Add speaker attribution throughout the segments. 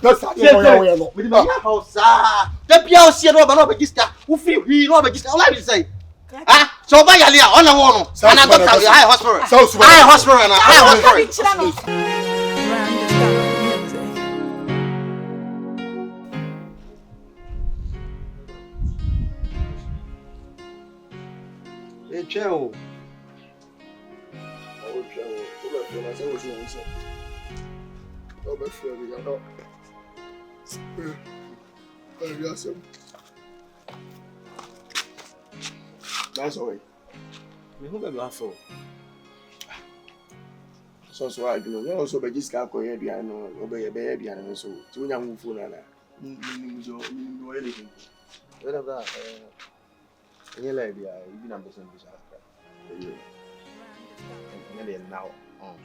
Speaker 1: That's how you know.
Speaker 2: We didn't house. The PLC no ba no register. Who free we no register. All I say. Ah, so buy Alia on the one. And I got high hospital. High hospital and high hospital. Hey, Joe.
Speaker 1: Oh, Joe. I say what you want to say. Oh, my friend, you know. That's all right.
Speaker 2: Who be you for?
Speaker 1: So I do. You also be just can't go here. I know. Obey a baby and so. So you move for that.
Speaker 2: Do anything. What about any lady? You know, person is now on.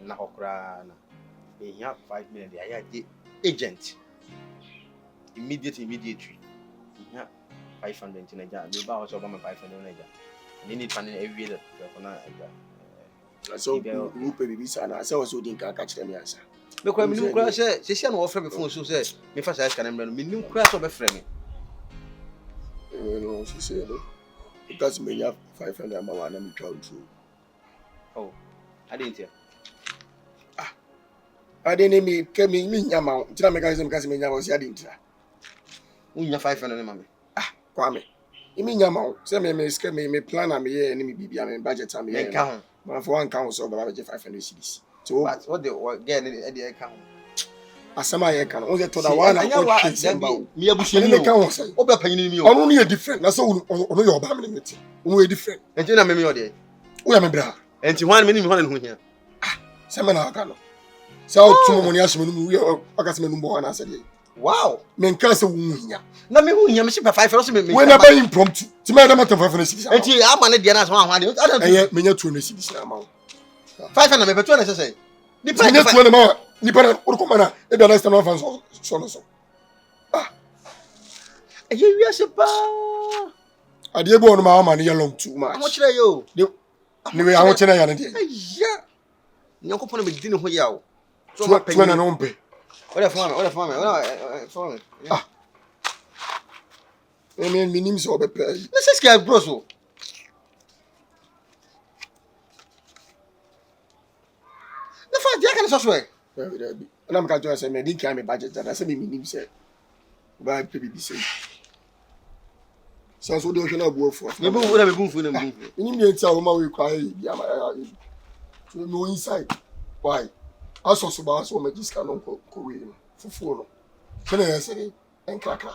Speaker 2: Now, cry. They have 5 million. They are the agent. Immediately. Yeah, 500 in a jar. You buy also 500 in a jar. You need funding every year.
Speaker 1: So who pay this and I say also didn't catch them answer.
Speaker 2: Because me new crash say she no offer before so say me first ask can me new crash over frame me.
Speaker 1: No, she said because me have 500 amount and me travel through.
Speaker 2: Oh, I didn't hear.
Speaker 1: I didn't me came me amount. Tell me guys because me was I didn't.
Speaker 2: Unya 500 mama.
Speaker 1: Kwame. Imi amount. Say me plan am here and me bibia me budget am here.
Speaker 2: Count.
Speaker 1: Man for one count so about 500 cedis. So
Speaker 2: But what the get the account.
Speaker 1: Asama here can. Only to the one I got say about.
Speaker 2: Me abusheni
Speaker 1: me can say.
Speaker 2: Oba panyin mi o.
Speaker 1: Ono no different. Na so ono your ba me meet. Ono different.
Speaker 2: Enti na me o de.
Speaker 1: Wo ya me bra.
Speaker 2: Enti wan me ni me ho na hia.
Speaker 1: Say me na aka no. Say o tumo mo ni asem no mu aka se me no bo na say dey.
Speaker 2: Wow.
Speaker 1: Men can say wo hia.
Speaker 2: Na me hu hia me ship 500 so me.
Speaker 1: We never impromptu. Ti me na matter 500 cedis.
Speaker 2: Enti ama ne de na so ahwa de.
Speaker 1: Eh me nya 200 cedis na amount.
Speaker 2: 500 me betu na say.
Speaker 1: Ni pa nya 200 ma ni pa na urukoma na e be na stand one fan so.
Speaker 2: Eye wi ase pa.
Speaker 1: Ade ebo no ma na long too much.
Speaker 2: Amo kire yo.
Speaker 1: Ni we awo kire ya ne de.
Speaker 2: Aya. Nyankopon be di ne ho ya o.
Speaker 1: So ma pe na no mpe.
Speaker 2: What if for me?
Speaker 1: Ah. Minim so be pay.
Speaker 2: Let's just get bro so. The fact you can so swear.
Speaker 1: Baby. And I'm going to say me didn't carry me budget that I say me minim say. Buy PBB say. So do you know go for.
Speaker 2: You move with me for them.
Speaker 1: Minim dey tell woman we cry ya ma. So no inside. Why? Aso so ba so me just cannot go we fufu no. Can I say enkaka.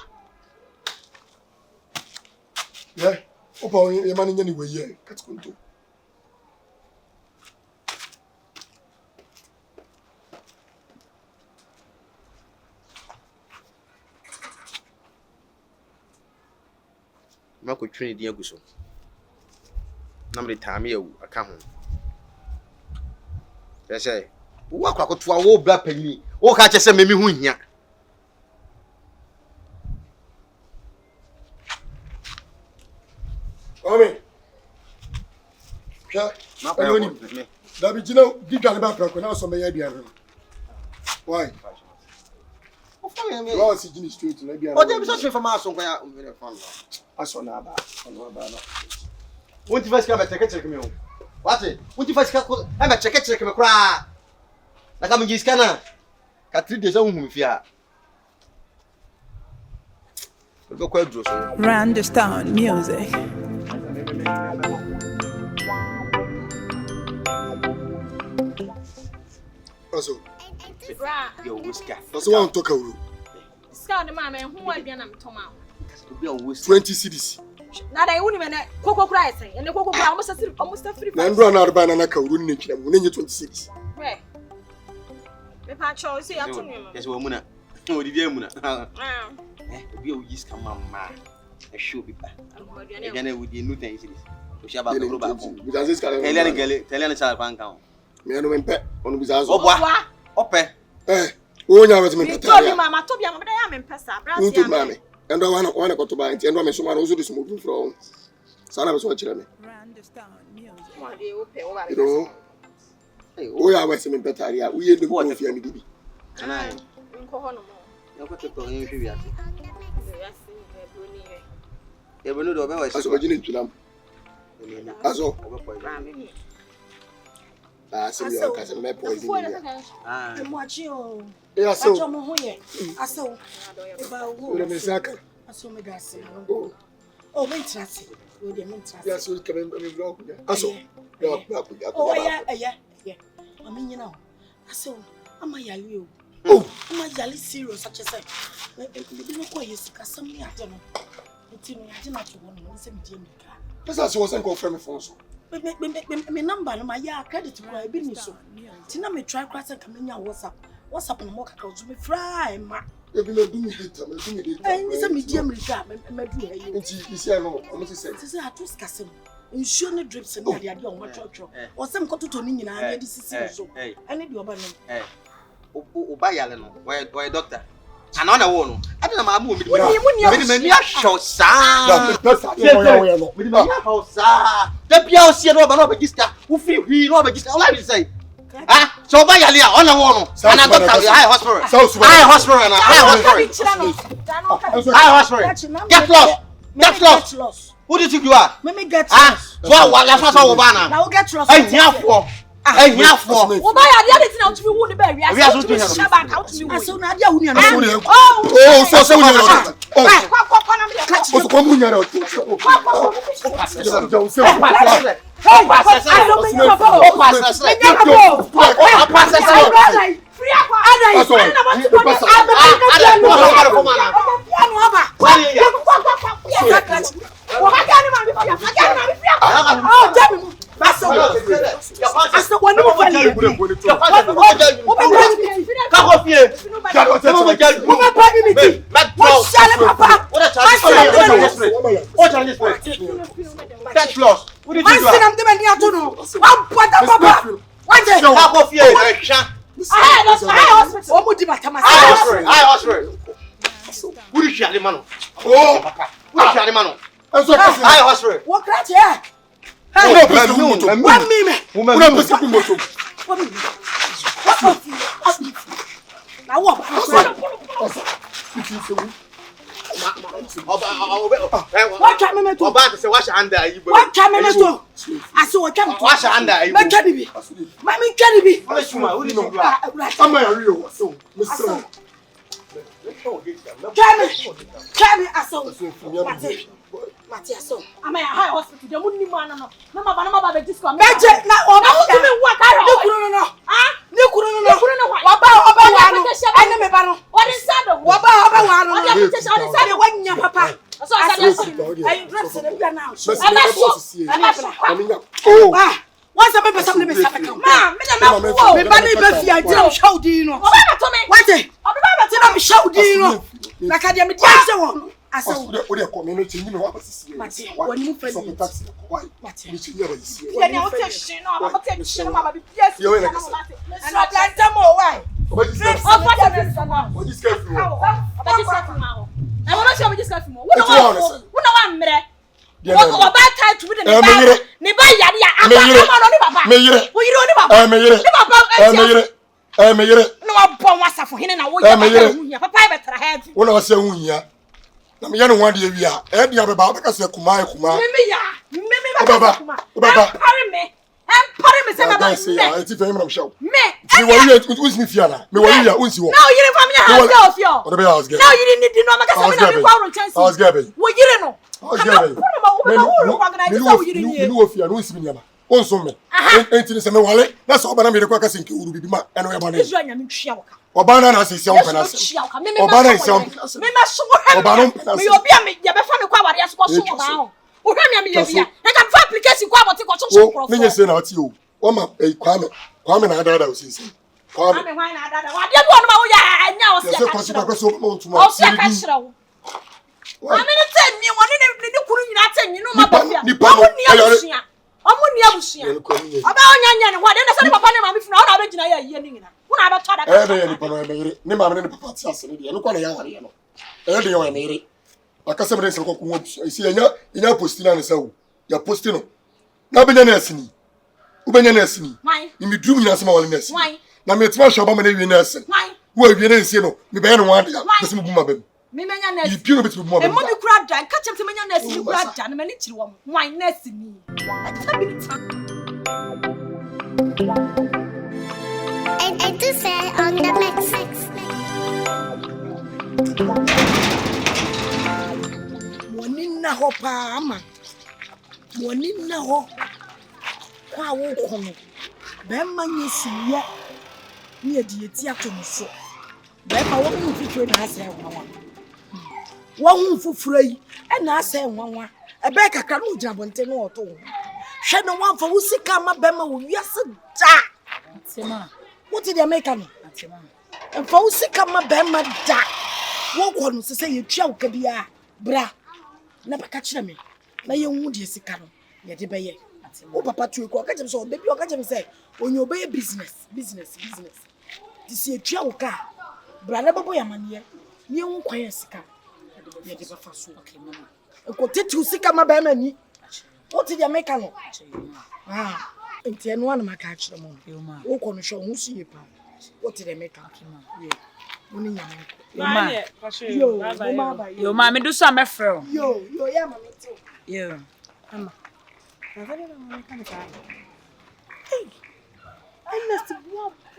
Speaker 1: Yeah. Opa you man nya ni we here katkunto.
Speaker 2: Mako twene di aguso. Na me taame ya aka ho. Ya say, wo akwa kotoa wo bra panyi. Wo ka che se memi hu hia.
Speaker 1: Ame. Sha, anoni. Da bi jina giga ba pra ko na so me ya bia no. Why? Well, I see Jimmy Street.
Speaker 2: Oh, there is such information for ya.
Speaker 1: Aso na ba. Ono ba no.
Speaker 2: Won't you first come and check me? What? Won't you first come and check me cry? Na kama ngisikana. Ka 3 days awu hu fia. Go kwa dro so.
Speaker 3: Randerstown music.
Speaker 1: Also.
Speaker 2: Yo whisker.
Speaker 1: That's one talk away.
Speaker 4: Scout the mama and who I be an Toma.
Speaker 1: 20 cities.
Speaker 4: Now I wouldn't even cocoa pricing and the cocoa almost a free.
Speaker 1: Nandro na arba na ka uru ni kira mu nenye 20 cities.
Speaker 4: Where? Me pa cho say atunu.
Speaker 2: Yes we muna. O di bia muna. Obi o whisker mama. E show bi pa. E gana we di new 10 cities. O sha ba ko ba ko.
Speaker 1: Because this kind of
Speaker 2: Telian sha ban kan.
Speaker 1: Me no mempe. Onu bizazo.
Speaker 2: Oboa. Ope.
Speaker 1: Wonya wet me peta.
Speaker 4: Tobi mama, Tobi mama da ya me pesa.
Speaker 1: Bra tia. Mama. Endo wana ko to ba nti endo me so ma no so dis mo from. Sana me so kire me.
Speaker 3: Randerstown music.
Speaker 4: Mo dey ope o ba.
Speaker 1: You know. Hey, o ya wet me peta ria. Uye de ko fia mi dibi.
Speaker 2: Ana.
Speaker 4: Nko ho no mo.
Speaker 2: You got to tell him if you are. You will know the way.
Speaker 1: Aso ojini ntuna. Aso. Aso yo ka se me poison ya.
Speaker 5: Mwachi o.
Speaker 1: E aso.
Speaker 5: Acho mo hoye. Aso. E ba wo.
Speaker 1: Ule me saka.
Speaker 5: Aso me da se.
Speaker 1: Oh.
Speaker 5: Oh, me trase. We dey me trase.
Speaker 1: Ya so ka me vlog. Aso. Ya ba ku ya.
Speaker 5: Oh, yeah. Mami nyina o. Aso. Ama yali o.
Speaker 1: Oh.
Speaker 5: Ama yali serious such as say. Me no ko yesika sam ni ade no. Enti no ya na to wono no se me die me ka.
Speaker 1: Pesa se wo sen ko frame phone so.
Speaker 5: Me number no ma ya credit ko e bi ni so. Ti na me try class ka me nya WhatsApp no mo ka ka zo me fry ma.
Speaker 1: E bi me do me data,
Speaker 5: Ni se me die me ka me do e.
Speaker 1: Nti isi ano, o mo se say.
Speaker 5: Ti se atus kasem. Nsuo ne drips ne ade o mo chocho. O se me ko toto ni nyina na di sisi so. Ene di oba no.
Speaker 2: Oba yale no. Why doctor? And on a wall. I don't know my movie.
Speaker 5: When
Speaker 2: you show, sir.
Speaker 1: No.
Speaker 2: The PLC and Robert Register, who feel he Robert Register. All I will say. Ah, so by Yalia on a wall. And I got the high hospital. High hospital and high hospital. Get lost. Who do you think you are?
Speaker 5: Let me get
Speaker 2: lost. So what? That's what Obana.
Speaker 5: Now get lost.
Speaker 2: I have for. I have for.
Speaker 4: Well, my idea is now to be wood the berry. I have to share back out to me.
Speaker 5: So Nadia who
Speaker 1: Oh, so
Speaker 5: catch
Speaker 1: come here.
Speaker 5: Matiaso.
Speaker 4: Am I a high hospital? The money man no. Mama ba disco.
Speaker 5: Beje na oba
Speaker 4: to me work high.
Speaker 5: No. Ah? Ni kuru no. Oba wa no. Ene me ba no.
Speaker 4: What is that?
Speaker 5: Oba wa no.
Speaker 4: What is that?
Speaker 5: Wanya papa.
Speaker 4: So I said,
Speaker 5: I dress them now.
Speaker 1: Oh.
Speaker 5: Ah. What's the baby something me say come? Ma, me na me ba ni be fia jira show din no.
Speaker 4: Oba to me.
Speaker 5: What eh? Oba ti na me show din no. Na ka dia me dia se won. Asa
Speaker 1: o de community ni wa basisi.
Speaker 5: Mate, woni mu fa ni.
Speaker 1: Mate. Ni chinya ba yisi.
Speaker 4: Ya ni o te shi no, ba te shi no ma ba PS.
Speaker 1: Yo na
Speaker 5: kasa. And o plan tamo why?
Speaker 1: O ba discuss.
Speaker 4: O fa te discuss.
Speaker 1: O discuss.
Speaker 4: O ba discuss ma o. Na mo show me discuss mo. Wo na wa mre. Wo ba tie to the ba. Ni ba yare ya aba no ni baba.
Speaker 1: Me yire.
Speaker 4: Wo yire ni baba.
Speaker 1: Me yire.
Speaker 4: Ni baba.
Speaker 1: Me yire.
Speaker 4: No wa bon wasafo hene na wo ya papa e betra heavy.
Speaker 1: Wo na wa se hunya. Na me ya no wade wi a e dia beba be ka se kuma.
Speaker 4: Me ba kuma. Pare me se baba.
Speaker 1: Me ti fe me na show.
Speaker 4: Me.
Speaker 1: Me wali e unsi fi ana. Me wali ya unsi wo.
Speaker 4: No, you didn't find me a house of you.
Speaker 1: What about house girl?
Speaker 4: No, you didn't need no maka se me na kwa chance.
Speaker 1: House girl.
Speaker 4: Wo yire no.
Speaker 1: House girl. Me no fi ana unsi mi nyama. Onso me. Enti se me wale. Na so oba na me de kwa ka se nke uru bibi ma. Eno ya bana.
Speaker 4: Israel nyame twia wo ka.
Speaker 1: Oba na se se on penase. Oba na se on penase.
Speaker 4: Me ma so wo.
Speaker 1: Oba no penase.
Speaker 4: Me obi a me ya be fa me kwa ware aso so wo ba ho. Wo hwa me ya bia. Na ka fa application kwa abote ko so pro.
Speaker 1: Me nyese na ati o. O ma kwame na adada o sisi. Kwame.
Speaker 4: Kwame hwan na adada. Wa de do no ma wo ya anya o se ka.
Speaker 1: Se ko so mo ntuma.
Speaker 4: O se ka hira wo. Ame ne tanni woni ne kuru nyina tanni no ma ba bia. Wo ni abusia. Omo ni abusia. Oba onya ne ho de na se papa ne ma me fina ona abegina ya yiye ni nyina. Wo na abeto ada.
Speaker 1: Be ya ni pano emere. Ni ma me ne papa ti ase ne de. No kwa na ya ware no. De ya emere. Akase me se ko ku isi enya postina ne sawu. Ya postino. Na benya na asini. Ubenya na asini.
Speaker 4: Why?
Speaker 1: Ni mi drum nyina se ma wale na asini.
Speaker 4: Why?
Speaker 1: Na me tima shoba me na wi na asini.
Speaker 4: Why?
Speaker 1: Who are you saying? No, me buy no one. Let's move my baby.
Speaker 4: Me menya nurse.
Speaker 1: You pure bit more.
Speaker 4: E mo bi kura dan, ka chem se menya nurse ni kura dan, me ni chiri wo. Why nurse ni?
Speaker 6: And to say on the mix.
Speaker 5: Money na ho pa ama. Money na ho. Kwa wo kono. Be manye siya. Ni edi eti ato so. Be ma wo mu fitwe na ase nwanwa. Wo hu fufura yi e na ase nwanwa. E be kakra no jabonte no oto. Hwe no wanfa wo sika ma be ma wo wiase da.
Speaker 7: Sema.
Speaker 5: What did they make am?
Speaker 7: Sema.
Speaker 5: And for sika ma be ma da. Wo kono se se ye twa wo ka bia. Bra. Na baka kire me. Na ye hu de sika no. Ye de be ye. O papa tu ko ka jem so de bi o ka jem say onyo be business. This ye twa wo ka. Bra na babo ya mane ye hu kwan sika. Ye de ba fa so.
Speaker 7: Okay, mama.
Speaker 5: Ko tetu sika ma be ma ni. What did they make am? Ah. Enti eno ana maka kire mo. Wo kono hwe hu su ye pa. What did they make am? Yeah. Oni nyame.
Speaker 7: Yo, ma me do so am frɛ.
Speaker 5: Yo, yeah, mama too.
Speaker 7: Yo.
Speaker 4: Ama. Na vale na kan ka. Hey. Ernest,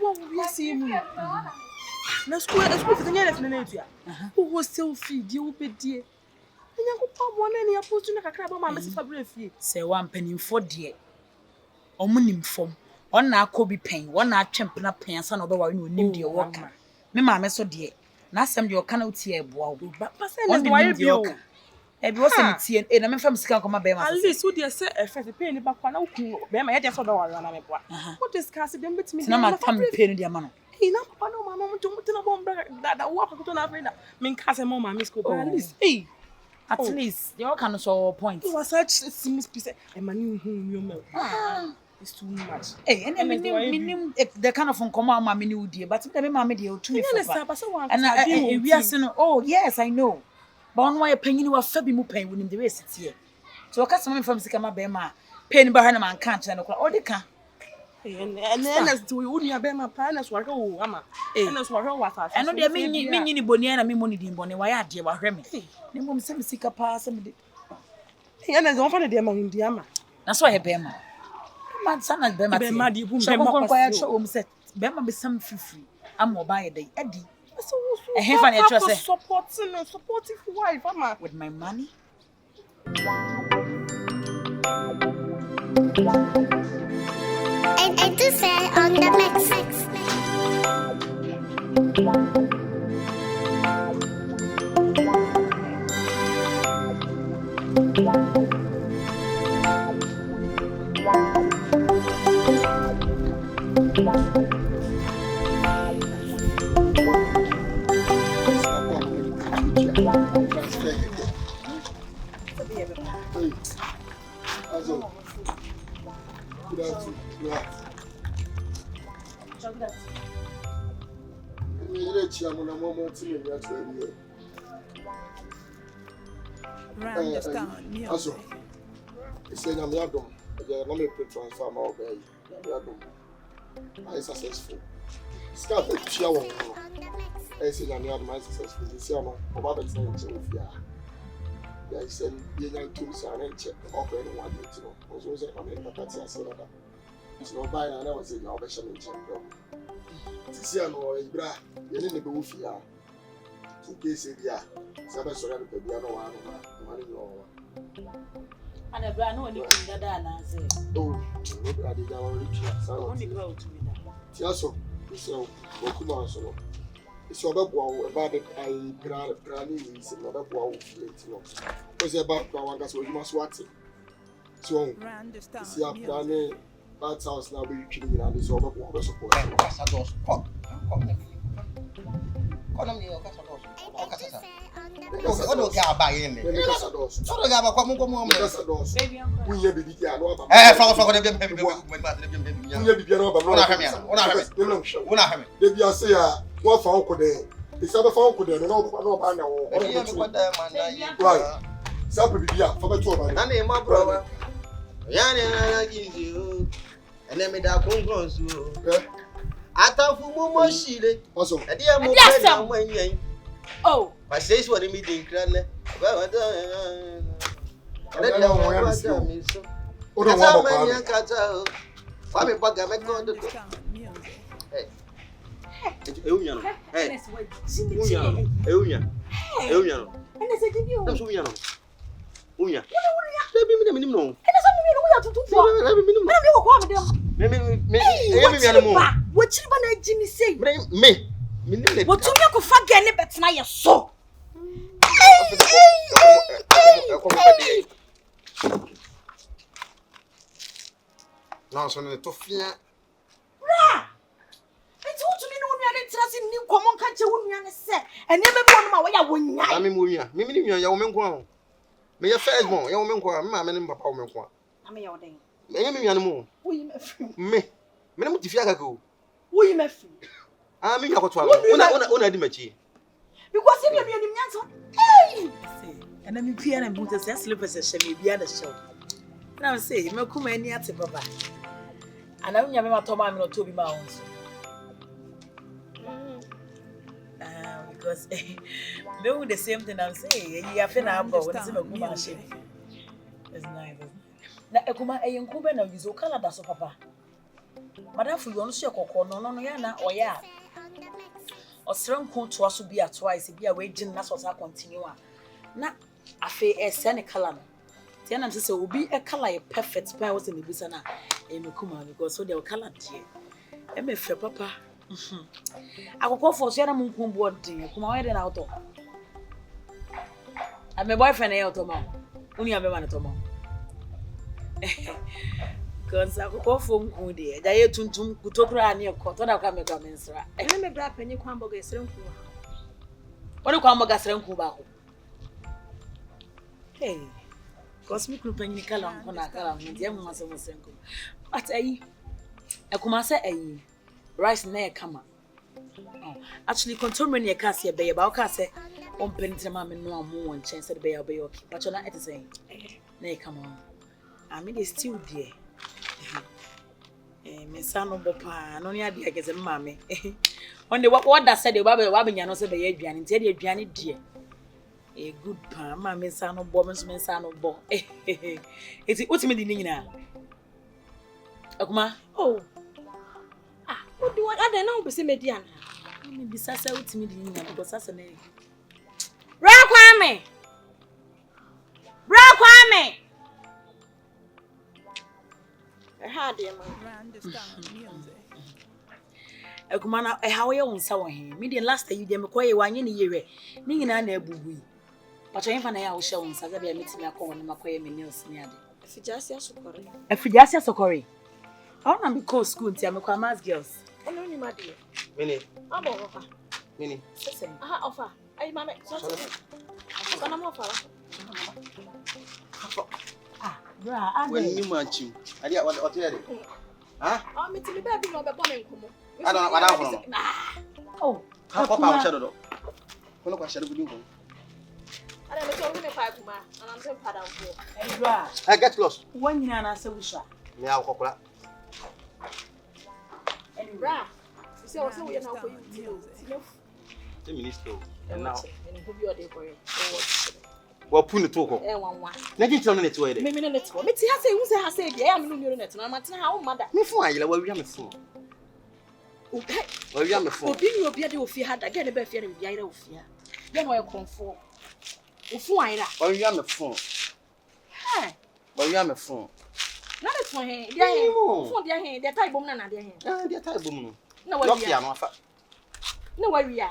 Speaker 4: what we see me. Na school fitanya na fina na etua. Wo still feed you pedie. Nya ko pa bo na ya postu na kakra ba ma me sifa bra fie.
Speaker 7: Sɛ wa mpanimfo de. Ɔmo nimfom. Ɔna akɔ bi pen, ɔna atwemp na pen ansa na ɔbɛware na onim de ɔwɔka. Me ma me so de. Na asɛm de ɔka na otie ɛboa wo.
Speaker 4: Ba sɛ na wire bio.
Speaker 7: Ebi wo sɛ tie na me fam sika nkɔma bɛma.
Speaker 4: At least wo de sɛ ɛfɛ pe ni ba kwa na wo kun bɛma yɛ de sɛ ɔbɛware na me boa. Wo discuss dem betimi.
Speaker 7: Na ma tam pe no de ama no.
Speaker 4: Na papa no mama mo na bom bra da wo akoto na afreda. Me nka sɛ mo ma me school at least. Hey.
Speaker 7: At least the all kind of so point.
Speaker 4: It was such a simple piece. And my new home, it's too much.
Speaker 7: Hey, and then the kind of nkoma ma me ni udie, but me ma me de o tumi for. And we are saying, oh yes, I know. But on why penny wa fa bi mu pen wonim the way sit here. So ka some from sika ma be ma pen ba ha na man kan kire no kra. O de ka.
Speaker 4: And then as to we uni be ma pa na so ahwe o ama. And so ahwe wa fa.
Speaker 7: And no de me nyini boni na me money din boni wa ya de wa hwe me. Ne mbom se me sika pa se me de.
Speaker 4: And as one for de ma hundi ama.
Speaker 7: Na so he be ma. Ma sana be ma.
Speaker 4: Be ma di hu
Speaker 7: be ma kwa ya cho o se be ma be sam free am oba ye dey edi.
Speaker 4: So
Speaker 7: fan e trust
Speaker 4: supportive wife ama
Speaker 7: with my money.
Speaker 6: And to say on the mix.
Speaker 1: Also, it's saying I'm not done. Let me pay transfer my obey. I'm successful. Start with Chiawa. I said I'm not successful. This year, about the same thing. Yeah, he said, you're going to check the operating one. Also, I'm in the party. I said that. It's not buying, and I was in our version in check. This year, no, Ibra, you didn't go with you. In case yeah, somebody surrounded the piano one.
Speaker 7: And a brand new that I say.
Speaker 1: Oh, I did our rich.
Speaker 7: Only go to me.
Speaker 1: Tiaso, so, Bokuma, so. It's about about it. I granny is another wow. Because about one that's what you must watch it. So, see, I'm planning that house now. We're killing and it's over water support.
Speaker 2: Ono ga ba yin ni. Ono ga ba kwa mungo mu.
Speaker 1: Unye bibi ya no ba.
Speaker 2: Fra de bem bem.
Speaker 1: Unye bibi ya no ba.
Speaker 2: Ona hame. Ona hame.
Speaker 1: De bia say ya, wo fa onko de. Isa be fa onko de no ba na wo.
Speaker 2: Ebi me kwada man na yi.
Speaker 1: Right. Sa bibi ya fa be to ba.
Speaker 2: Na na ma bro wa. Ya ni na gizi o. Ene me da kongon su. Atafu mumo shile.
Speaker 1: Also,
Speaker 2: Adia mo pe na mwenye.
Speaker 4: Oh.
Speaker 2: But says what me din krane. Ba wa da.
Speaker 1: I don't want to see you. Oh, don't want to
Speaker 2: manya kata. Fa me baga me ko do.
Speaker 3: Understand music.
Speaker 2: Eunya no. Eh. Unya no. Eunya. Eunya no.
Speaker 4: And I said, you.
Speaker 2: Na so unya no. Unya. Sabi mi na minim no.
Speaker 4: And I said, we are to do.
Speaker 2: Sabi minim no.
Speaker 4: Let me walk on them.
Speaker 2: Me e mi anu mo.
Speaker 4: What you bana Jimmy say?
Speaker 2: Me. Minim le.
Speaker 4: What you ko fa gane bet na ye so.
Speaker 1: Não, só não tô fia.
Speaker 4: Enti wo tumi ne wo nua ne trase ni komo nka che wo nua ne se ene me bi wo no ma wo ya wo nya
Speaker 2: Ami mo nua. Me ni nua ya wo me nko a. Me ya first born, ya wo me nko a. Me ma me ne papa wo me nko a.
Speaker 4: na me ya wo den
Speaker 2: Me ya me nua ne mo.
Speaker 4: wo yi me firi
Speaker 2: Me ne mo tifia kaka o.
Speaker 4: wo yi me firi
Speaker 2: Ah me nua ko to a. Ona di machi.
Speaker 4: because if you be nim nyanso hey
Speaker 7: And then me pia na mbuta say slippers e she me bia na show. Na me say me kuma ani ate baba. Ana unya me matoma me no to bi ma won so. Because they do the same thing I'm saying. You have to about when it's me kuma she. It's nice. Na ekuma e yenkuba na yuzo kala da so papa. Madam fu you no so kokko no ya na oya. Osran ko to aso bi twice bi a we gin na so sa continue a. Na afi e se ne kala no. Tia na say obi e kala e perfect pa was me bisa na e me kuma because so the kala die. E me fe papa. Akoko for so na mun kun boarding kuma we dey na auto. And my boyfriend e auto ma. Uni am be man auto ma. Cause akoko for nkun dey. Da ye tuntum kutokura ani e ko to da kwa me do mensra.
Speaker 4: ene me bra panyi kwan boga esere nku
Speaker 7: Wọ́n kọ́ ọmọ gasere nkú baako. Hey, cosmic group ẹni kala nkú na kala nkú díẹ̀ mú ọsẹ mọ̀sẹ̀ nkú. But ẹyi, ẹkùnmá sẹ ẹyi, rice na yẹ kama. Actually, contour ni yẹ ká sí ẹ bẹyẹ, báwo ká sẹ ọ̀n pẹ̀ ní tẹ̀lé máa mi nù àmú wọn nkyẹn sẹ bẹyẹ ọbẹyẹ ọkì. Bàtọ̀ náà ẹ ti sẹ́yìn, na yẹ kama wọn. Àmì de stew díẹ̀. Me sanu bo pa no ni ade ageze mama on the what that said ba nya no se be ye aduane nti de aduane die e good pa ma me sanu bo me sanu bo eti utimi di ni nyina akuma
Speaker 4: oh what do what ade na wo be se median
Speaker 7: me bisa sa utimi di nyina because asa na
Speaker 4: Bra Kwame hard man
Speaker 3: Understand music.
Speaker 7: akuma na e hawo ye wonsa wo he me the last you dem ko ye wanye ne yewe ni nyina na abubu yi pato yin fa na ya wo hye wonsa za be metimi akọ won makoye me nails ni ade afijasi asokore how na be call school ntia me kwa mass girls
Speaker 4: eno ni made
Speaker 2: Mini.
Speaker 4: abo ofa
Speaker 2: Mini.
Speaker 7: sese
Speaker 4: aha ofa ai mama so kana mo ofa
Speaker 7: bra
Speaker 2: When
Speaker 7: ade
Speaker 2: you manchu. Adia what here? Ah?
Speaker 4: oh me timi ba bi no be bo me nkomo
Speaker 2: Ada
Speaker 7: oh
Speaker 2: ha papa wo chedo do. Kono kwa chedo gudu ko.
Speaker 4: ada me so me pa kuma and I'm saying father for
Speaker 7: bra
Speaker 2: I get lost.
Speaker 7: one nyina na se wusha
Speaker 2: Me a kokora.
Speaker 4: bra you say we na ko you
Speaker 2: The minister.
Speaker 4: and now and who be o dey for you
Speaker 2: Wo punu to ko.
Speaker 4: wanwa
Speaker 2: Na gintro no net we de.
Speaker 4: me net me ti ha say hu say ha say dia ya me no mi net na ma tena ha wo mada
Speaker 2: Me fu ayela wa wi am fu.
Speaker 4: okay
Speaker 2: Wa wi am fu.
Speaker 4: obi ni obi ade ofie ha da ga ne ba fie na bi ayira ofie ha ya no ye konfo ofu ayira
Speaker 2: Wa wi am fu.
Speaker 4: eh
Speaker 2: Wa wi am fu.
Speaker 4: na de fo he dia he fo dia he dia tai bom na dia he
Speaker 2: Ah, dia tai bom no.
Speaker 4: na wa
Speaker 2: Yo
Speaker 4: wi
Speaker 2: fia no afa.
Speaker 4: na wa wi a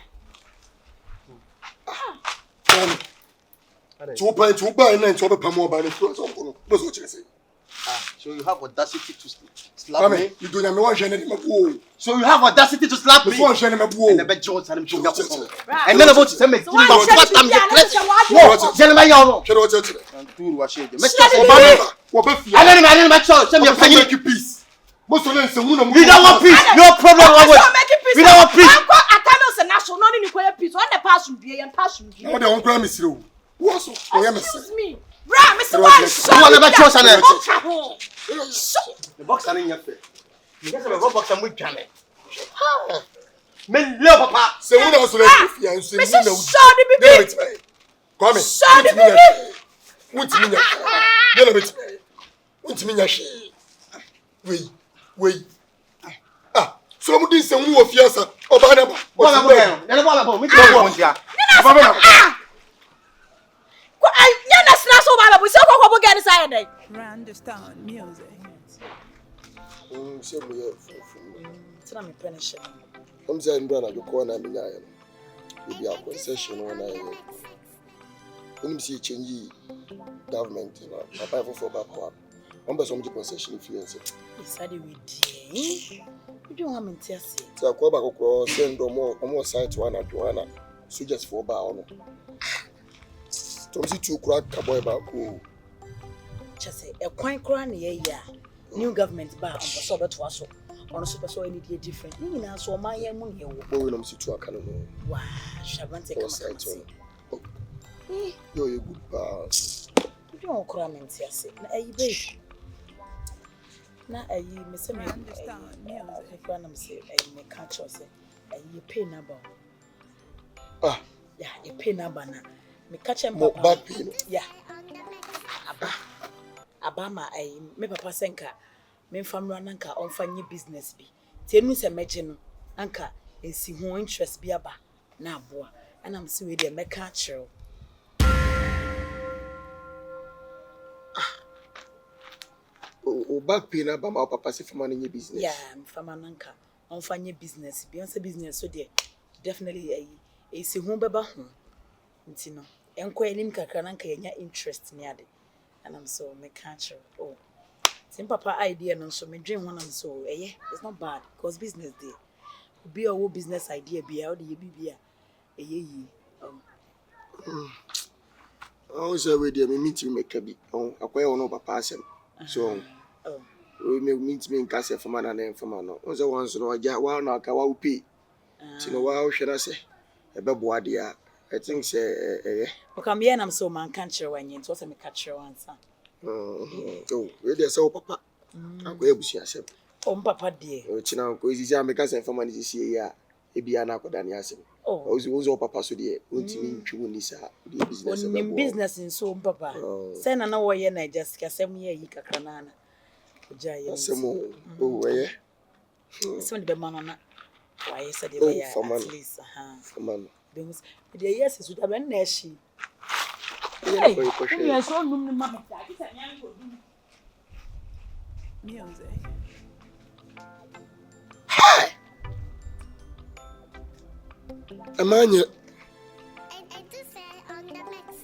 Speaker 1: Tu buy and then tu pay more by the floor. So, what's what you say?
Speaker 2: Ah, so you have audacity to slap me.
Speaker 1: You do me one share my boy.
Speaker 2: So you have audacity to slap me.
Speaker 1: Before share my
Speaker 2: And
Speaker 1: boy.
Speaker 2: the bed Jones and him to
Speaker 4: Right.
Speaker 2: And then about to tell me,
Speaker 4: So why you
Speaker 2: what
Speaker 4: share
Speaker 2: I'm
Speaker 4: the
Speaker 2: the
Speaker 4: piano?
Speaker 2: class. Gentlemen, you
Speaker 1: Share what you say.
Speaker 2: and two was shade.
Speaker 1: What be fear?
Speaker 2: I don't my church. Send me a
Speaker 1: Make
Speaker 2: penny.
Speaker 1: you peace. Most of them say we
Speaker 2: We don't want peace. No problem. We don't want peace.
Speaker 4: Uncle Atano se national no ni kwa peace. On the pass will be and pass will be.
Speaker 1: Now they won't grant me zero. What's oh yeah me
Speaker 4: Excuse
Speaker 1: say.
Speaker 4: me. Bra, Mr. One,
Speaker 2: You want never trust
Speaker 4: on
Speaker 2: The box are in your face. You get some box and we jam it. Men love papa.
Speaker 1: Say when I was like, "Yeah, so
Speaker 4: Mr. Shadi Bibi.
Speaker 1: Come in.
Speaker 4: Shadi Bibi.
Speaker 1: Wait a minute. Then a bit. Wait a minute. Wait. Ah, so I'm doing some more fiasa. Oh, Banaba.
Speaker 2: Wala bo yan. Yana bo ala bo. Mi ti bo ntia.
Speaker 4: Yana snaso baba bu se ko bo gani sa yedai.
Speaker 3: Randstone music.
Speaker 1: Say me
Speaker 5: Tena me punish.
Speaker 1: I'm saying brother go corner me nyaya. We be a concession one I. When see change government, papa for back one. I'm some concession influence.
Speaker 5: Isade we dey. We don't want me to say.
Speaker 1: So I back across send more site one at Joanna. So just for bar no. Tomsi two crack boy back ko.
Speaker 5: Just say a kwan kra na ye ya. New government ba on so beto aso. On super so any day different. Ni na so man ye mu ye wo.
Speaker 1: But we no see two aka no.
Speaker 5: Wow, Shabante come.
Speaker 1: Yo you good pa.
Speaker 5: We don't kra me to say. Na ayi be. Na ayi me say me
Speaker 3: Randstone music.
Speaker 5: if I say ayi me catch us say ayi pay number.
Speaker 1: Ah,
Speaker 5: Yeah, you pay number na. Me catch him
Speaker 1: more
Speaker 5: papa.
Speaker 1: back pain.
Speaker 5: Yeah. Abama ayi me papa senka. Me family nanka onfanye business bi. Tenu se meje no anka ensi ho interest bi aba na aboa. And I'm see we dey make catch you.
Speaker 1: O back pain about my papa say for manage business.
Speaker 5: Yeah, me family nanka onfanye business bi. On say business so there definitely ayi ensi ho beba ho. Nti no enko enim kakra nanka yenya interest ni ade. And I'm so me catch you. Oh. Sim papa idea no so me dream one am so it's not bad because business dey. Be a business idea be how the be yi.
Speaker 1: I say we dey me meet me make bi. Akwai ono papa asem. So we meet me in Casa for man and for man. Once once no ja wa na ka wa pay. Ti no wa hwe na say e be boa dia. I think say
Speaker 5: Okay, me and I'm so man can't share one yin. So me catch your answer.
Speaker 1: oh, we dey say papa. Akwai ebusi asem.
Speaker 5: Oh, papa dear.
Speaker 1: China ko isi ja me ka say for man isi ya e bia na akoda ne asem.
Speaker 5: Oh,
Speaker 1: Ozo papa so dey ontimi ntwu ni sa the business.
Speaker 5: on business in so papa. Say na na wo ye na just kasem ye yi kakra na na. Oja ye.
Speaker 1: Asem oh eh.
Speaker 5: So the man na. Why said the way at least
Speaker 1: For man.
Speaker 5: because the yes is with ben na shi.
Speaker 1: Hey,
Speaker 5: You so num num ma.
Speaker 3: Music.
Speaker 1: Amanya
Speaker 6: I do say on the mix.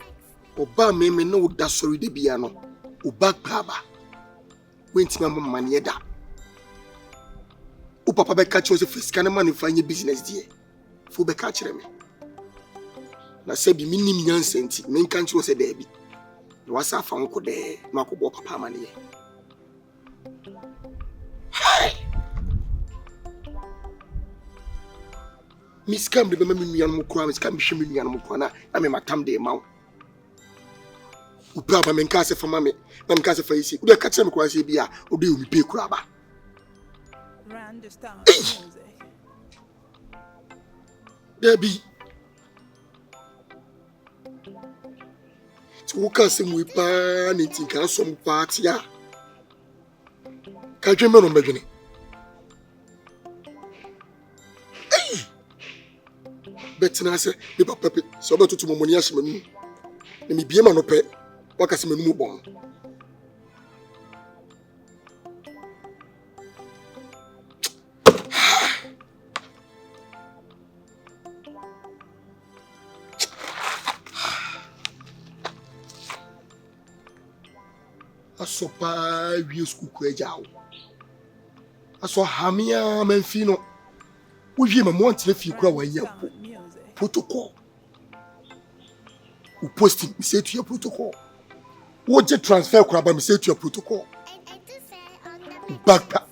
Speaker 1: oba me no da sori de bia no. Oba graba. Wentima mama ne da. O papa be catch us first can man fanye business die. Fo be catch me. Na se bi minim nyansenti, men kan chi se da bi. No wasa fa nko de na akobọ papa ma ne. Miss Cam de be me nuan mo kura, Miss Cam hwe me nuan mo kura na me matam de ma wo. O braba men ka se fa ma me, na me ka se fa isi. O de catch me kura se bia, o de o mi pe kura ba.
Speaker 3: Randstone music.
Speaker 1: Debbie. So can say we pan it in can some party ya. Ka dweme no medwene. Betina say me papa pe so be tutu momoni ahye manu. Na me bie ma no pe. Waka se manu mu bon. Aso pa wie school ko ejawo. Aso hamia manfi no. Wo wie ma mo antene fi kura wa nya
Speaker 3: Randstone music.
Speaker 1: protocol. Wo posting me say to your protocol. Wo je transfer kura ba me say to your protocol.
Speaker 6: I do say on the mix.
Speaker 1: Back